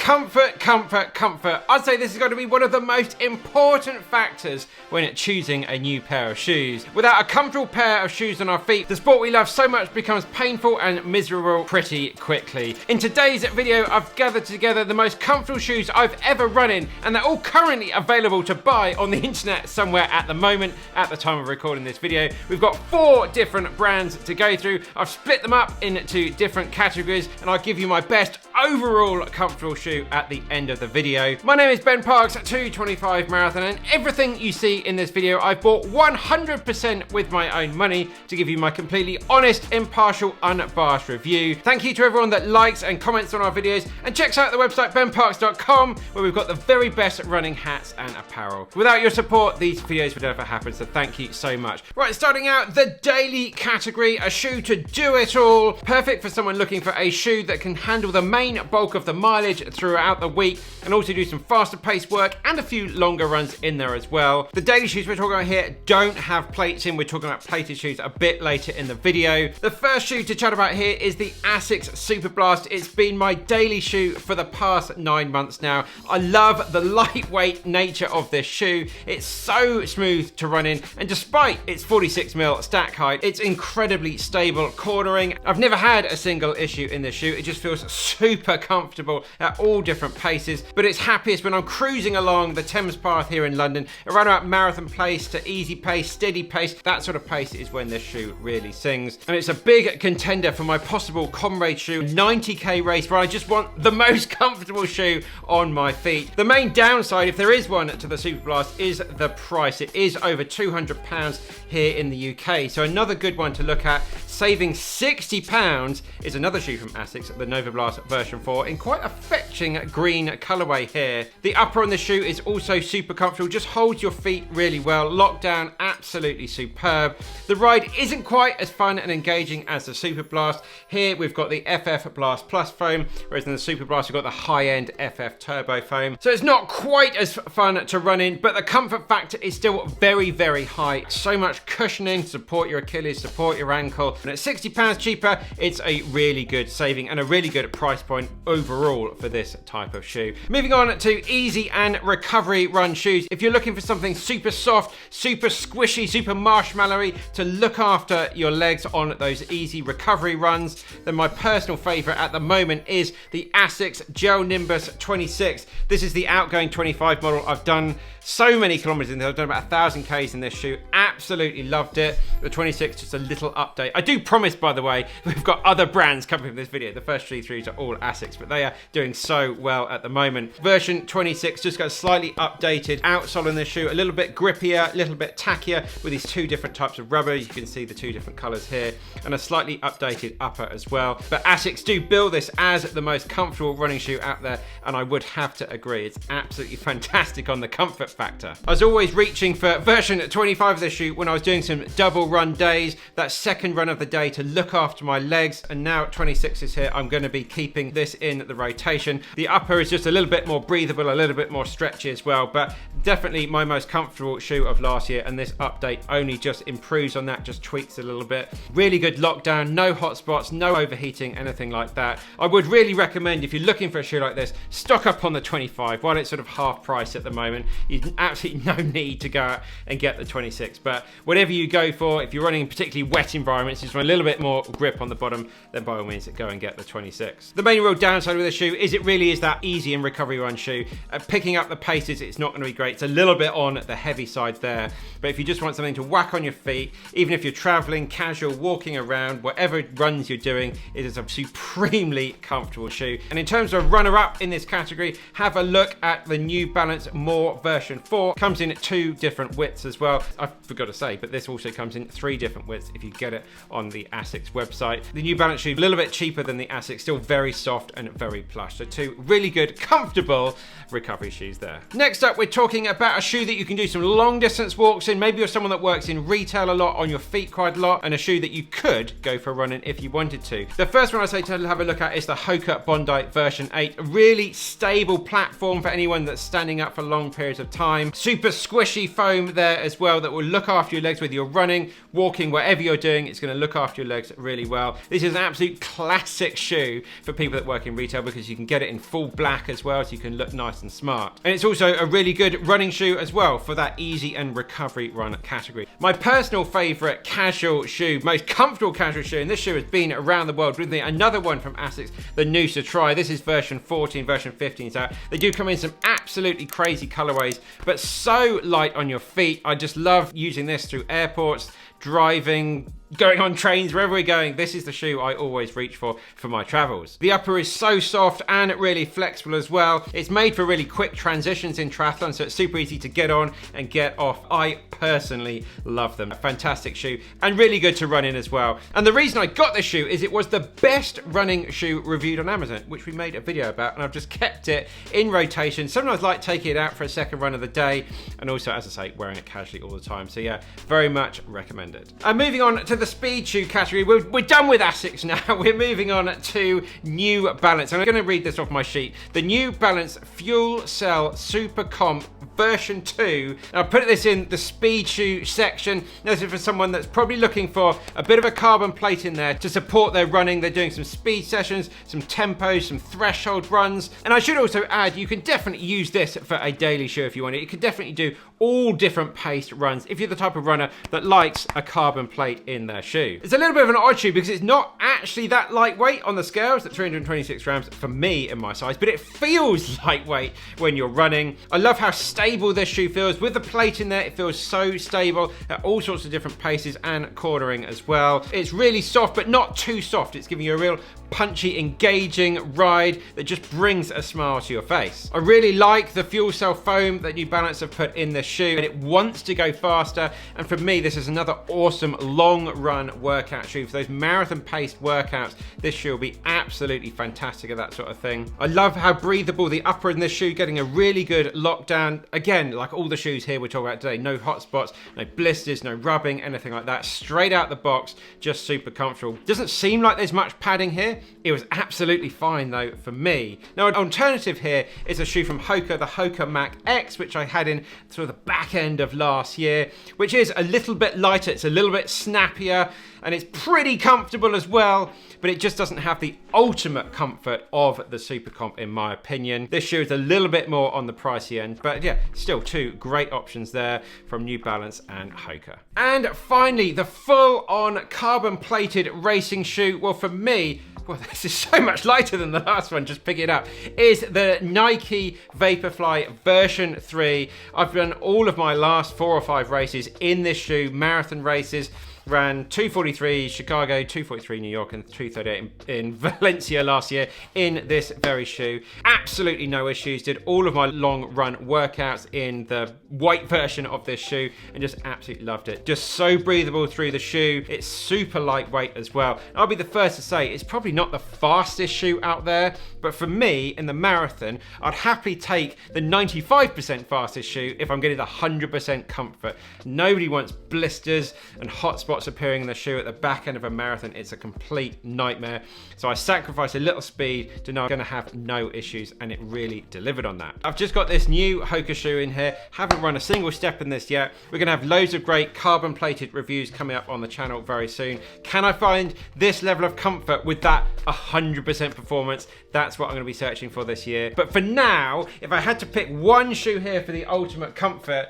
Comfort, comfort, comfort. I'd say this is going to be one of the most important factors when choosing a new pair of shoes. Without a comfortable pair of shoes on our feet, the sport we love so much becomes painful and miserable pretty quickly. In today's video, I've gathered together the most comfortable shoes I've ever run in, and they're all currently available to buy on the internet somewhere at the moment, at the time of recording this video. We've got 4 different brands to go through. I've split them up into different categories, and I'll give you my best overall comfortable shoe at the end of the video. My name is Ben Parks, 225 Marathon, and everything you see in this video I've bought 100% with my own money to give you my completely honest, impartial, unbiased review. Thank you to everyone that likes and comments on our videos and checks out the website benparks.com, where we've got the very best running hats and apparel. Without your support, these videos would never happen, so thank you so much. Right, starting out, the daily category, a shoe to do it all. Perfect for someone looking for a shoe that can handle the main bulk of the mileage throughout the week and also do some faster paced work and a few longer runs in there as well. The daily shoes we're talking about here don't have plates in. We're talking about plated shoes a bit later in the video. The first shoe to chat about here is the Asics Super Blast. It's been my daily shoe for the past 9 months now. I love the lightweight nature of this shoe. It's so smooth to run in, and despite its 46mm stack height, it's incredibly stable cornering. I've never had a single issue in this shoe. It just feels super comfortable at all different paces, but it's happiest when I'm cruising along the Thames path here in London, around about marathon pace to easy pace, steady pace. That sort of pace is when this shoe really sings, and it's a big contender for my possible comrade shoe 90k race, where I just want the most comfortable shoe on my feet. The main downside, if there is one, to the Super Blast is the price. It is over £200 here in the UK, so another good one to look at. Saving £60 is another shoe from Asics, the Nova Blast version 4, in quite a fetching green colourway here. The upper on the shoe is also super comfortable, just holds your feet really well. Lockdown, absolutely superb. The ride isn't quite as fun and engaging as the Super Blast. Here we've got the FF Blast Plus foam, whereas in the Super Blast we've got the high-end FF Turbo foam. So it's not quite as fun to run in, but the comfort factor is still very, very high. So much cushioning to support your Achilles, support your ankle. And at £60 cheaper, it's a really good saving and a really good price point overall for this type of shoe. Moving on to easy and recovery run shoes. If you're looking for something super soft, super squishy, super marshmallowy to look after your legs on those easy recovery runs, then my personal favorite at the moment is the Asics Gel Nimbus 26. This is the outgoing 25 model. I've done so many kilometers in this. I've done about 1,000 Ks in this shoe. Absolutely loved it. The 26, just a little update. I do promise, by the way, we've got other brands coming from this video. The first 3 are all Asics, but they are doing so well at the moment. Version 26 just got a slightly updated outsole in this shoe, a little bit grippier, a little bit tackier with these 2 different types of rubber. You can see the 2 different colors here, and a slightly updated upper as well. But Asics do bill this as the most comfortable running shoe out there, and I would have to agree. It's absolutely fantastic on the comfort factor. I was always reaching for version 25 of this shoe when I was doing some double run days, that second run of the day to look after my legs, and now 26 is here. I'm going to be keeping this in the rotation. The upper is just a little bit more breathable, a little bit more stretchy as well, but definitely my most comfortable shoe of last year, and this update only just improves on that, just tweaks a little bit. Really good lockdown, no hot spots, no overheating, anything like that. I would really recommend, if you're looking for a shoe like this, stock up on the 25 while it's sort of half price at the moment. You've absolutely no need to go out and get the 26, but whatever you go for, if you're running in particularly wet environments, you just want a little bit more grip on the bottom, then by all means go and get the 26. The main real downside with the shoe is it really is that easy and recovery run shoe. Picking up the paces, it's not going to be great. It's a little bit on the heavy side there, but if you just want something to whack on your feet, even if you're traveling, casual, walking around, whatever runs you're doing, it is a supremely comfortable shoe. And in terms of runner-up in this category, have a look at the New Balance More version 4. Comes in at 2 different widths as well. I forgot to say, but this also comes in 3 different widths if you get it on the Asics website. The New Balance shoe, a little bit cheaper than the Asics, still very soft and very plush. So 2 really good, comfortable recovery shoes there. Next up, we're talking about a shoe that you can do some long distance walks in. Maybe you're someone that works in retail a lot, on your feet quite a lot, and a shoe that you could go for a run in if you wanted to. The first one I say to have a look at is the Hoka Bondi version 8. A really stable platform for anyone that's standing up for long periods of time. Super squishy foam there as well that will look after your legs whether you're running, walking, whatever you're doing. It's going to look after your legs really well. This is an absolute classic shoe for people people that work in retail because you can get it in full black as well, so you can look nice and smart. And it's also a really good running shoe as well for that easy and recovery run category. My personal favorite casual shoe, most comfortable casual shoe, and this shoe has been around the world with me, another one from Asics, the Noosa Tri. This is version 14, version 15 is out. They do come in some absolutely crazy colorways, but so light on your feet. I just love using this through airports, driving, going on trains, wherever we're going. This is the shoe I always reach for my travels. The upper is so soft and really flexible as well. It's made for really quick transitions in triathlon, so it's super easy to get on and get off. I personally love them. A fantastic shoe and really good to run in as well. And the reason I got this shoe is it was the best running shoe reviewed on Amazon, which we made a video about, and I've just kept it in rotation. Sometimes I like taking it out for a second run of the day, and also, as I say, wearing it casually all the time. So yeah, very much recommended. And moving on to the speed shoe category, we're done with Asics now. We're moving on to New Balance. And I'm going to read this off my sheet. The New Balance Fuel Cell Super Comp version 2. And I'll put this in the speed shoe section. This is for someone that's probably looking for a bit of a carbon plate in there to support their running. They're doing some speed sessions, some tempos, some threshold runs. And I should also add, you can definitely use this for a daily shoe if you want it. You can definitely do all different paced runs if you're the type of runner that likes a carbon plate in their shoe. It's a little bit of an odd shoe because it's not actually that lightweight on the scales at 326 grams for me in my size, but it feels lightweight when you're running. I love how stable this shoe feels. With the plate in there, it feels so stable at all sorts of different paces and cornering as well. It's really soft, but not too soft. It's giving you a real punchy, engaging ride that just brings a smile to your face. I really like the fuel cell foam that New Balance have put in this shoe, and it wants to go faster. And for me, this is another awesome long run workout shoe. For those marathon paced workouts, this shoe will be absolutely fantastic at that sort of thing. I love how breathable the upper in this shoe, getting a really good lockdown. Again, like all the shoes here we're talking about today, no hot spots, no blisters, no rubbing, anything like that. Straight out the box, just super comfortable. Doesn't seem like there's much padding here. It was absolutely fine though for me. Now, an alternative here is a shoe from Hoka, the Hoka Mac X, which I had in sort of the back end of last year, which is a little bit lighter, it's a little bit snappier, and it's pretty comfortable as well, but it just doesn't have the ultimate comfort of the Super Comp in my opinion. This shoe is a little bit more on the pricey end, but yeah, still two great options there from New Balance and Hoka. And finally, the full-on carbon-plated racing shoe. Well, for me, well, this is so much lighter than the last one, just pick it up, is the Nike Vaporfly version 3. I've done all of my last 4 or 5 races in this shoe, marathon races. Ran 2:43 Chicago, 2:43 New York, and 2:38 in Valencia last year in this very shoe. Absolutely no issues. Did all of my long run workouts in the white version of this shoe and just absolutely loved it. Just so breathable through the shoe. It's super lightweight as well. I'll be the first to say it's probably not the fastest shoe out there, but for me in the marathon, I'd happily take the 95% fastest shoe if I'm getting the 100% comfort. Nobody wants blisters and hot spots appearing in the shoe at the back end of a marathon. It's a complete nightmare. So I sacrificed a little speed to know I'm going to have no issues, and it really delivered on that. I've just got this new Hoka shoe in here. Haven't run a single step in this yet. We're going to have loads of great carbon plated reviews coming up on the channel very soon. Can I find this level of comfort with that 100% performance? That's what I'm going to be searching for this year. But for now, if I had to pick one shoe here for the ultimate comfort,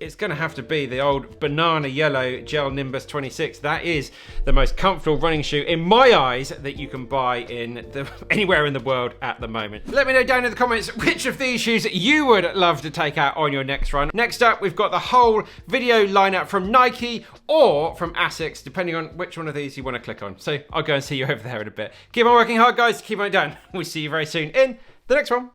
it's going to have to be the old banana yellow Gel Nimbus 26. That is the most comfortable running shoe in my eyes that you can buy in anywhere in the world at the moment. Let me know down in the comments which of these shoes you would love to take out on your next run. Next up, we've got the whole video lineup from Nike or from Asics, depending on which one of these you want to click on. So I'll go and see you over there in a bit. Keep on working hard, guys. Keep on it down. We'll see you very soon in the next one.